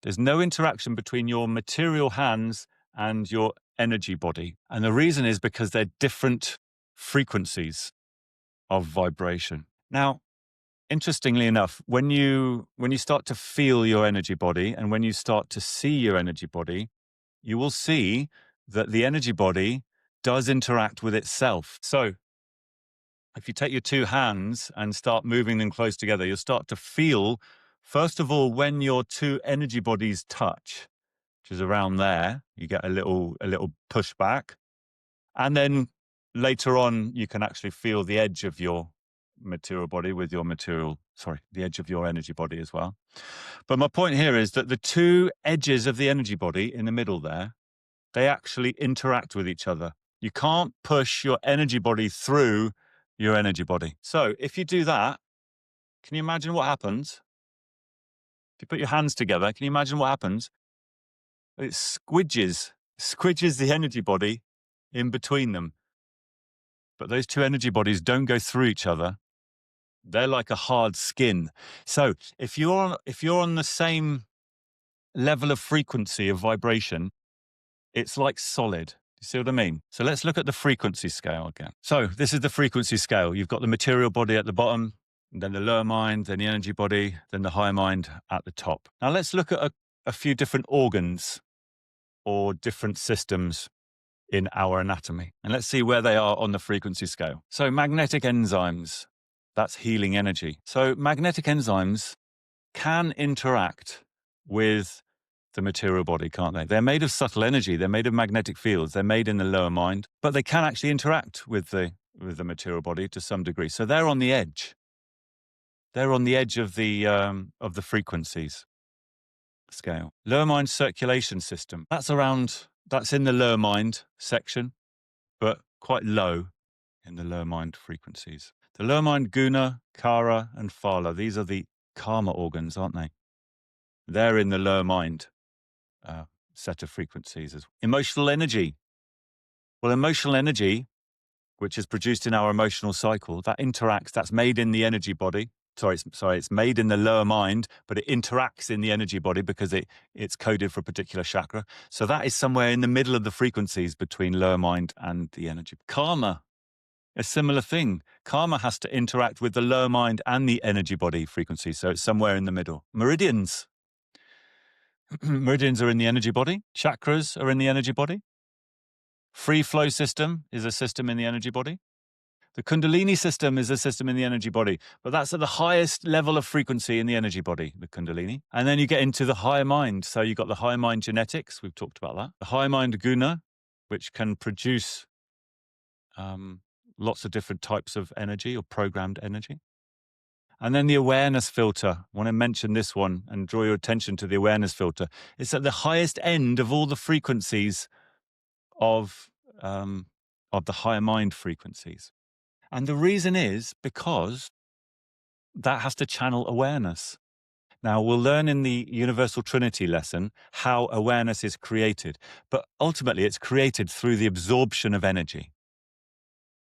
There's no interaction between your material hands and your energy body. And the reason is because they're different frequencies of vibration. Now, interestingly enough, when you start to feel your energy body and when you start to see your energy body, you will see that the energy body does interact with itself. So if you take your two hands and start moving them close together, you'll start to feel, first of all, when your two energy bodies touch, which is around there, you get a little pushback. And then later on, you can actually feel the edge of your material body with your the edge of your energy body as well. But my point here is that the two edges of the energy body in the middle there, they actually interact with each other. You can't push your energy body through your energy body. So if you do that, can you imagine what happens? If you put your hands together, can you imagine what happens? It squidges the energy body in between them. But those two energy bodies don't go through each other. They're like a hard skin. So if you're on the same level of frequency of vibration, it's like solid. You see what I mean? So let's look at the frequency scale again. So this is the frequency scale. You've got the material body at the bottom, then the lower mind, then the energy body, then the higher mind at the top. Now let's look at a few different organs or different systems in our anatomy. And let's see where they are on the frequency scale. So magnetic enzymes, that's healing energy. So magnetic enzymes can interact with the material body, can't they? They're made of subtle energy. They're made of magnetic fields. They're made in the lower mind, but they can actually interact with the material body to some degree. So they're on the edge. They're on the edge of the frequencies scale. Lower mind circulation system. That's in the lower mind section, but quite low in the lower mind frequencies. The lower mind guna, kara, and phala. These are the karma organs, aren't they? They're in the lower mind set of frequencies. Emotional energy. Well, emotional energy, which is produced in our emotional cycle, that's made in the energy body. It's made in the lower mind, but it interacts in the energy body because it's coded for a particular chakra. So that is somewhere in the middle of the frequencies between lower mind and the energy. Karma, a similar thing. Karma has to interact with the lower mind and the energy body frequency. So it's somewhere in the middle. Meridians. Meridians are in the energy body. Chakras are in the energy body. Free flow system is a system in the energy body. The Kundalini system is a system in the energy body, but that's at the highest level of frequency in the energy body, the Kundalini. And then you get into the higher mind. So you've got the higher mind genetics. We've talked about that. The higher mind guna, which can produce lots of different types of energy or programmed energy. And then the awareness filter. I want to mention this one and draw your attention to the awareness filter. It's at the highest end of all the frequencies of the higher mind frequencies. And the reason is because that has to channel awareness. Now, we'll learn in the Universal Trinity lesson how awareness is created, but ultimately it's created through the absorption of energy.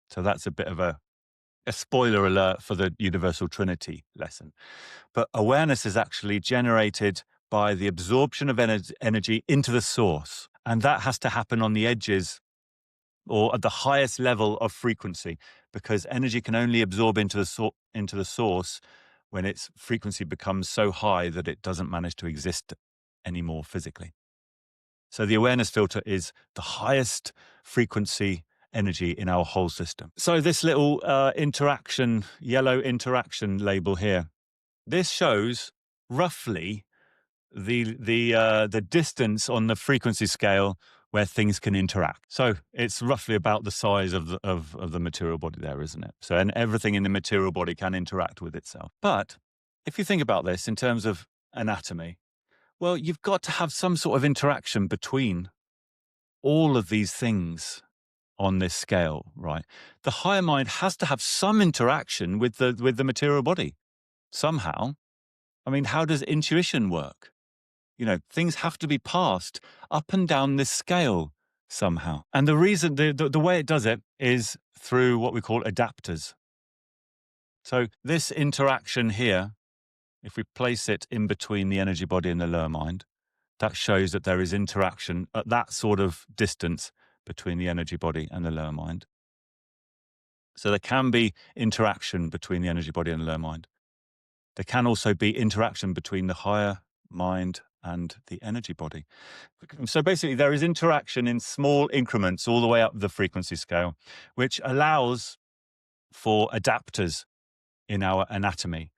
So that's a bit of a spoiler alert for the Universal Trinity lesson. But awareness is actually generated by the absorption of energy into the source. And that has to happen on the edges or at the highest level of frequency, because energy can only absorb into the source when its frequency becomes so high that it doesn't manage to exist anymore physically. So the awareness filter is the highest frequency energy in our whole system. So this little yellow interaction label here, this shows roughly the distance on the frequency scale where things can interact. So it's roughly about the size of the material body there, isn't it? So and everything in the material body can interact with itself. But if you think about this in terms of anatomy, well, you've got to have some sort of interaction between all of these things on this scale, right? The higher mind has to have some interaction with the material body somehow. I mean, how does intuition work? You know, things have to be passed up and down this scale somehow. And the reason, the way it does it is through what we call adapters. So this interaction here, if we place it in between the energy body and the lower mind, that shows that there is interaction at that sort of distance between the energy body and the lower mind. So there can be interaction between the energy body and the lower mind. There can also be interaction between the higher mind and the energy body. So basically, there is interaction in small increments all the way up the frequency scale, which allows for adapters in our anatomy,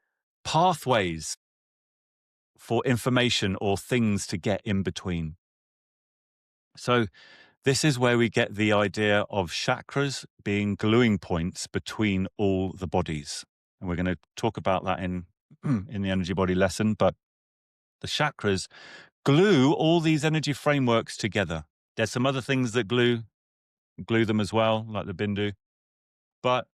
pathways for information or things to get in between. So this is where we get the idea of chakras being gluing points between all the bodies. And we're going to talk about that in the energy body lesson, but the chakras glue all these energy frameworks together. There's some other things that glue them as well, like the bindu, but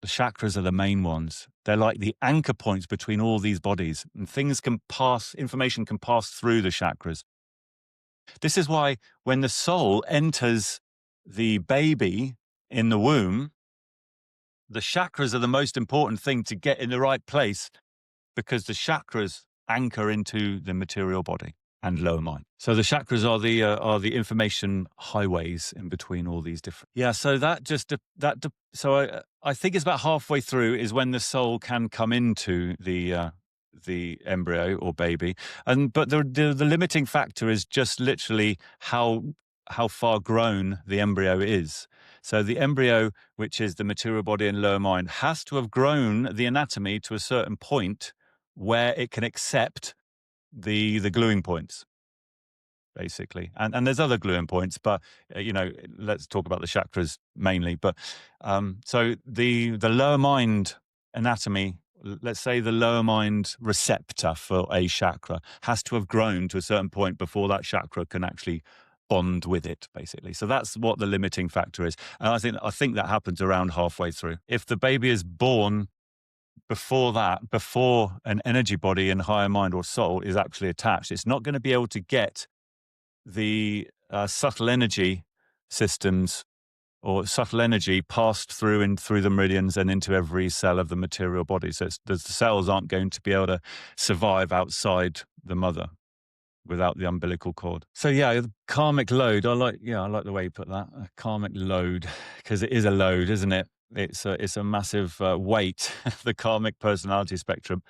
the chakras are the main ones. They're like the anchor points between all these bodies, and information can pass through the chakras. This is why when the soul enters the baby in the womb, the chakras are the most important thing to get in the right place, because the chakras anchor into the material body and lower mind. So the chakras are the information highways in between all these different. Yeah. So I think it's about halfway through is when the soul can come into the embryo or baby, but the limiting factor is just literally how far grown the embryo is. So the embryo, which is the material body and lower mind, has to have grown the anatomy to a certain point where it can accept the gluing points, basically. And there's other gluing points, but let's talk about the chakras mainly. But so the lower mind anatomy, let's say the lower mind receptor for a chakra, has to have grown to a certain point before that chakra can actually bond with it, basically. So that's what the limiting factor is. And I think that happens around halfway through. If the baby is born before an energy body and higher mind or soul is actually attached, it's not going to be able to get the subtle energy systems or subtle energy passed through the meridians and into every cell of the material body. So the cells aren't going to be able to survive outside the mother without the umbilical cord. So yeah, the karmic load. I like the way you put that, a karmic load, because it is a load, isn't it? It's a massive weight, the karmic personality spectrum.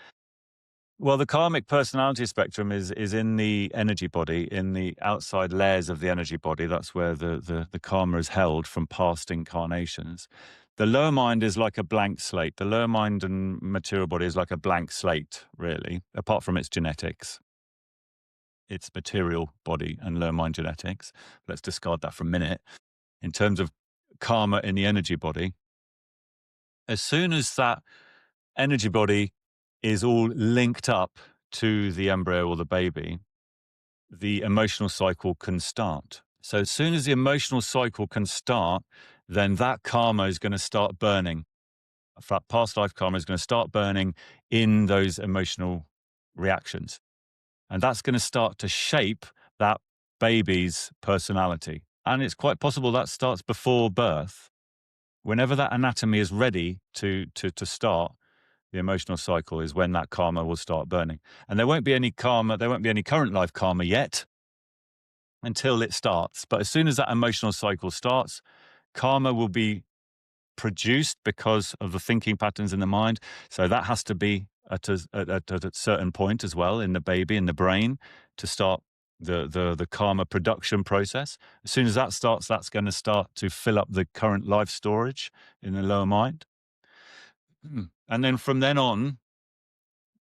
Well, the karmic personality spectrum is in the energy body, in the outside layers of the energy body. That's where the karma is held from past incarnations. The lower mind is like a blank slate. The lower mind and material body is like a blank slate, really, apart from its genetics. Its material body and lower mind genetics. Let's discard that for a minute. In terms of karma in the energy body, as soon as that energy body is all linked up to the embryo or the baby, the emotional cycle can start. So as soon as the emotional cycle can start, then that karma is going to start burning. That past life karma is going to start burning in those emotional reactions. And that's going to start to shape that baby's personality. And it's quite possible that starts before birth. Whenever that anatomy is ready to start, the emotional cycle is when that karma will start burning. And there won't be any current life karma yet until it starts. But as soon as that emotional cycle starts, karma will be produced because of the thinking patterns in the mind. So that has to be at a certain point as well in the baby, in the brain, to start the karma production process. As soon as that starts, that's going to start to fill up the current life storage in the lower mind. And then from then on,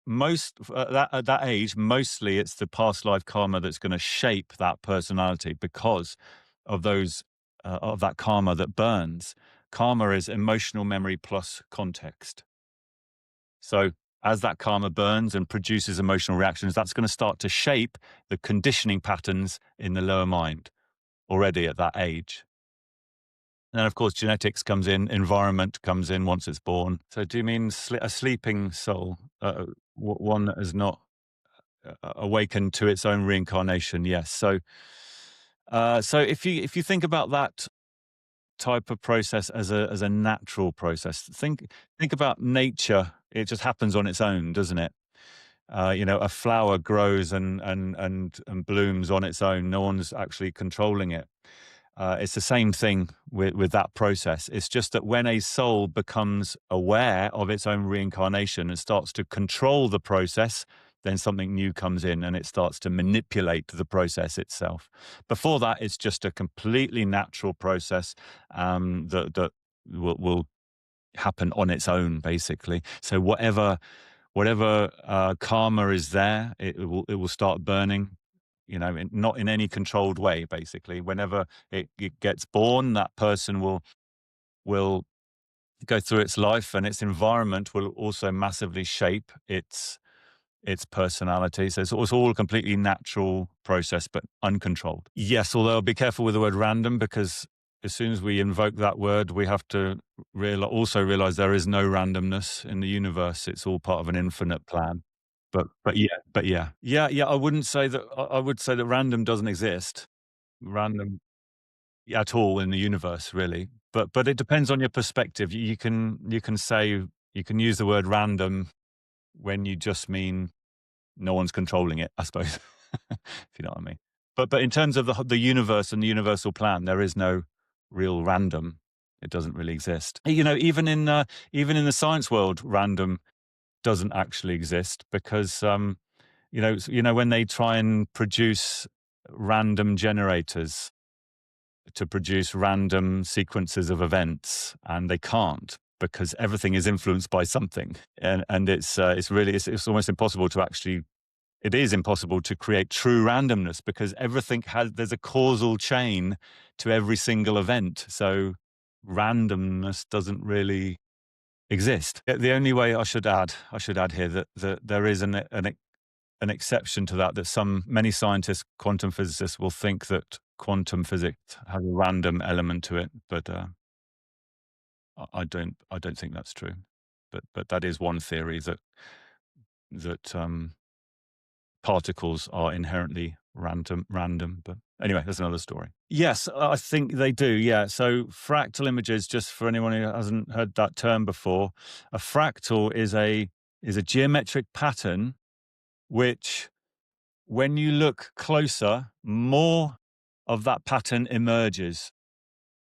at that age, mostly it's the past life karma that's going to shape that personality because of that karma that burns. Karma is emotional memory plus context. So as that karma burns and produces emotional reactions, that's going to start to shape the conditioning patterns in the lower mind already at that age. And then, of course, genetics comes in, environment comes in once it's born. So do you mean a sleeping soul, one that has not awakened to its own reincarnation? Yes. So if you think about that type of process as a natural process, think about nature. It just happens on its own, doesn't it? A flower grows and blooms on its own. No one's actually controlling it. It's the same thing with that process. It's just that when a soul becomes aware of its own reincarnation and starts to control the process, then something new comes in and it starts to manipulate the process itself. Before that, it's just a completely natural process that will happen on its own, basically. So whatever karma is there, it will start burning. Not in any controlled way. Basically, whenever it gets born, that person will go through its life, and its environment will also massively shape its personality. So it's all a completely natural process, but uncontrolled. Yes, although be careful with the word random, because as soon as we invoke that word, we have to also realize there is no randomness in the universe. It's all part of an infinite plan. But yeah. I wouldn't say that. I would say that random doesn't exist. Random at all in the universe, really. But it depends on your perspective. You can use the word random when you just mean no one's controlling it, I suppose, if you know what I mean. But in terms of the universe and the universal plan, there is no real random. It doesn't really exist. Even in the science world, random doesn't actually exist because when they try and produce random generators to produce random sequences of events, and they can't because everything is influenced by something, and it's almost impossible to actually. It is impossible to create true randomness because there's a causal chain to every single event. So randomness doesn't really exist. The only way I should add here that there is an exception to that many scientists, quantum physicists, will think that quantum physics has a random element to it, but I don't think that's true. But that is one theory that particles are inherently random. But anyway, that's another story. Yes, I think they do. Yeah. So fractal images, just for anyone who hasn't heard that term before, a fractal is a geometric pattern which, when you look closer, more of that pattern emerges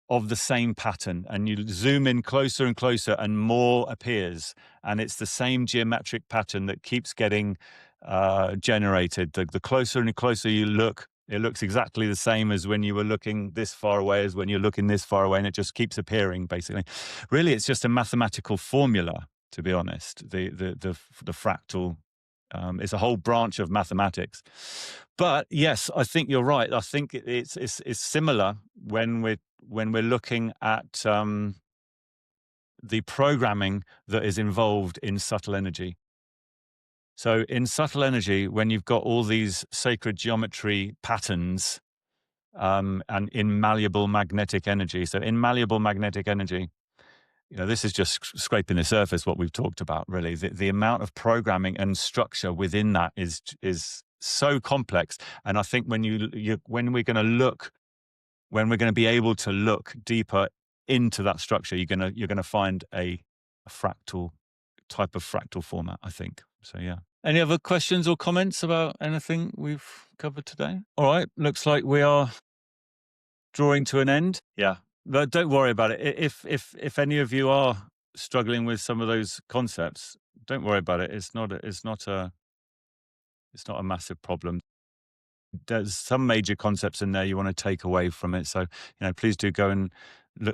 of the same pattern, and you zoom in closer and closer and more appears, and it's the same geometric pattern that keeps getting generated. The closer and closer you look, it looks exactly the same as when you were looking this far away as when you're looking this far away, and it just keeps appearing. Basically, really, it's just a mathematical formula. To be honest, the fractal is a whole branch of mathematics. But yes, I think you're right. I think it's similar when we're looking at the programming that is involved in subtle energy. So in subtle energy, when you've got all these sacred geometry patterns, and in malleable magnetic energy. So in malleable magnetic energy, this is just scraping the surface, what we've talked about, really. The amount of programming and structure within that is so complex. And I think when we're going to be able to look deeper into that structure, you're going to find a fractal type of fractal format, I think. So, yeah. Any other questions or comments about anything we've covered today? All right. Looks like we are drawing to an end. Yeah. But don't worry about it. If any of you are struggling with some of those concepts, don't worry about it. It's not a massive problem. There's some major concepts in there you want to take away from it. So, please do go and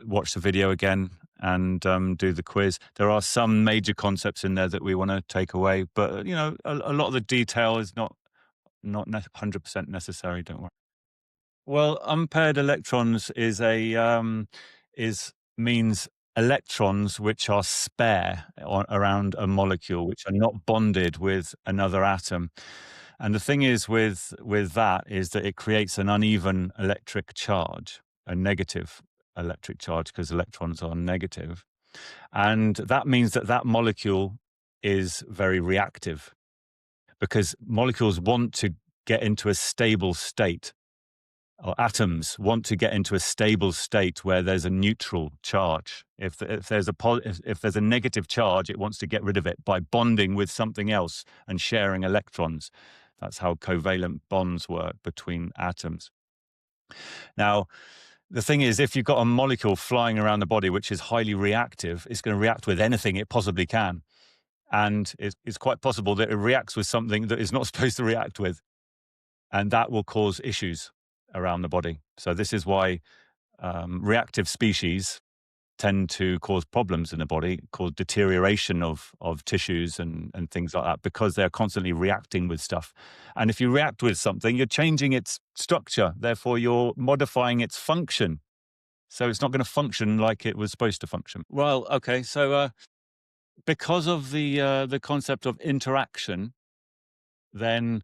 watch the video again and do the quiz. There are some major concepts in there that we want to take away, but a lot of the detail is not 100% necessary. Don't worry. Well, unpaired electrons means electrons which are spare around a molecule, which are not bonded with another atom. And the thing is with that is that it creates an uneven electric charge, a negative electric charge, because electrons are negative. And that means that molecule is very reactive, because molecules want to get into a stable state. or atoms want to get into a stable state where there's a neutral charge. If there's a negative charge, it wants to get rid of it by bonding with something else and sharing electrons. That's how covalent bonds work between atoms. Now, the thing is, if you've got a molecule flying around the body which is highly reactive, it's going to react with anything it possibly can. And it's quite possible that it reacts with something that it's not supposed to react with. And that will cause issues around the body. So this is why reactive species tend to cause problems in the body, cause deterioration of tissues and things like that, because they're constantly reacting with stuff. And if you react with something, you're changing its structure. Therefore, you're modifying its function. So it's not going to function like it was supposed to function. Well, okay. So because of the concept of interaction, then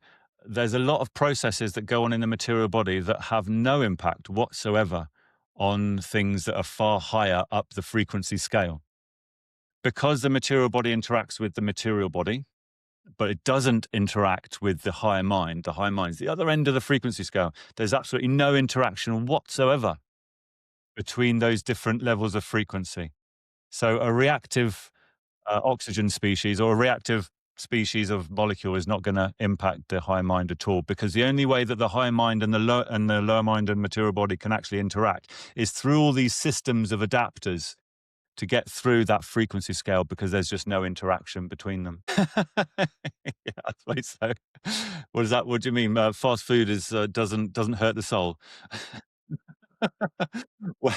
there's a lot of processes that go on in the material body that have no impact whatsoever on things that are far higher up the frequency scale. Because the material body interacts with the material body, but it doesn't interact with the higher mind. The higher mind's the other end of the frequency scale. There's absolutely no interaction whatsoever between those different levels of frequency. So a reactive oxygen species or a reactive species of molecule is not going to impact the higher mind at all, because the only way that the higher mind and the lower mind and material body can actually interact is through all these systems of adapters to get through that frequency scale, because there's just no interaction between them. Yeah, I suppose so. What is that? What do you mean? Fast food is doesn't hurt the soul. Well,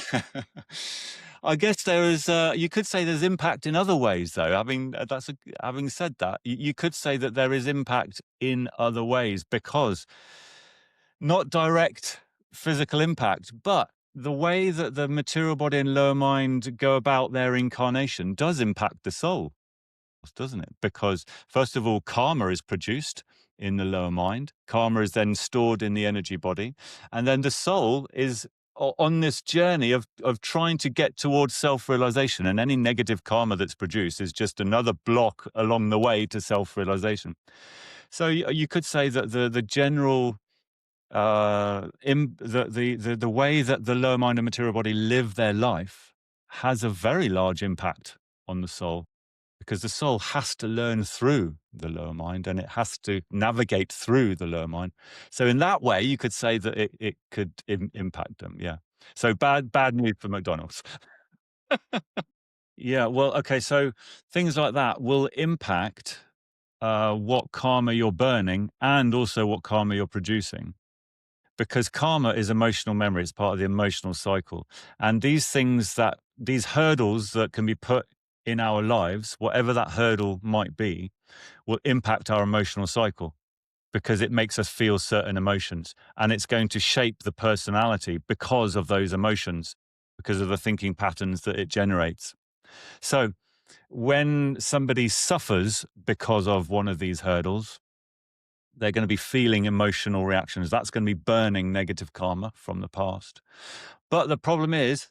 I guess there is. You could say there's impact in other ways, though. I mean, having said that, you could say that there is impact in other ways, because not direct physical impact, but the way that the material body and lower mind go about their incarnation does impact the soul, doesn't it? Because first of all, karma is produced in the lower mind. Karma is then stored in the energy body. And then the soul is on this journey of trying to get towards self-realization. And any negative karma that's produced is just another block along the way to self-realization. So you could say that the general the way that the lower mind and material body live their life has a very large impact on the soul, because the soul has to learn through the lower mind and it has to navigate through the lower mind. So in that way, you could say that it could impact them. Yeah. So bad news for McDonald's. Yeah. Well, okay. So things like that will impact what karma you're burning and also what karma you're producing, because karma is emotional memory. It's part of the emotional cycle. And these hurdles that can be put in our lives, whatever that hurdle might be, will impact our emotional cycle, because it makes us feel certain emotions, and it's going to shape the personality because of those emotions, because of the thinking patterns that it generates. So when somebody suffers because of one of these hurdles, they're going to be feeling emotional reactions. That's going to be burning negative karma from the past. But the problem is,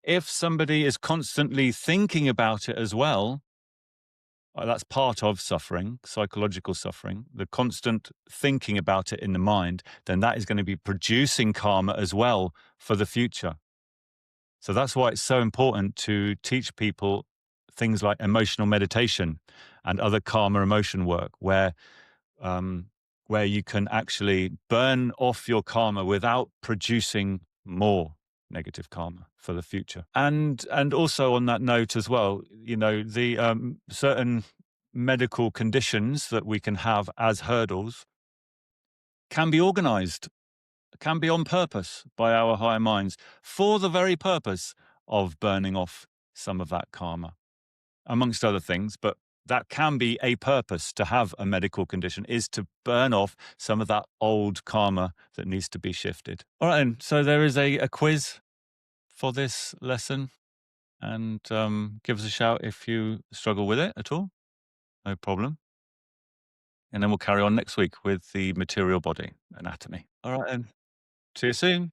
if somebody is constantly thinking about it as well, that's part of suffering, psychological suffering, the constant thinking about it in the mind, then that is going to be producing karma as well for the future. So that's why it's so important to teach people things like emotional meditation and other karma emotion work, um, where you can actually burn off your karma without producing more negative karma for the future. And also on that note as well, the certain medical conditions that we can have as hurdles can be organized, can be on purpose by our higher minds for the very purpose of burning off some of that karma, amongst other things. But that can be a purpose to have a medical condition, is to burn off some of that old karma that needs to be shifted. All right, then. So there is a quiz for this lesson, and give us a shout if you struggle with it at all. No problem. And then we'll carry on next week with the material body anatomy. All right, then. See you soon.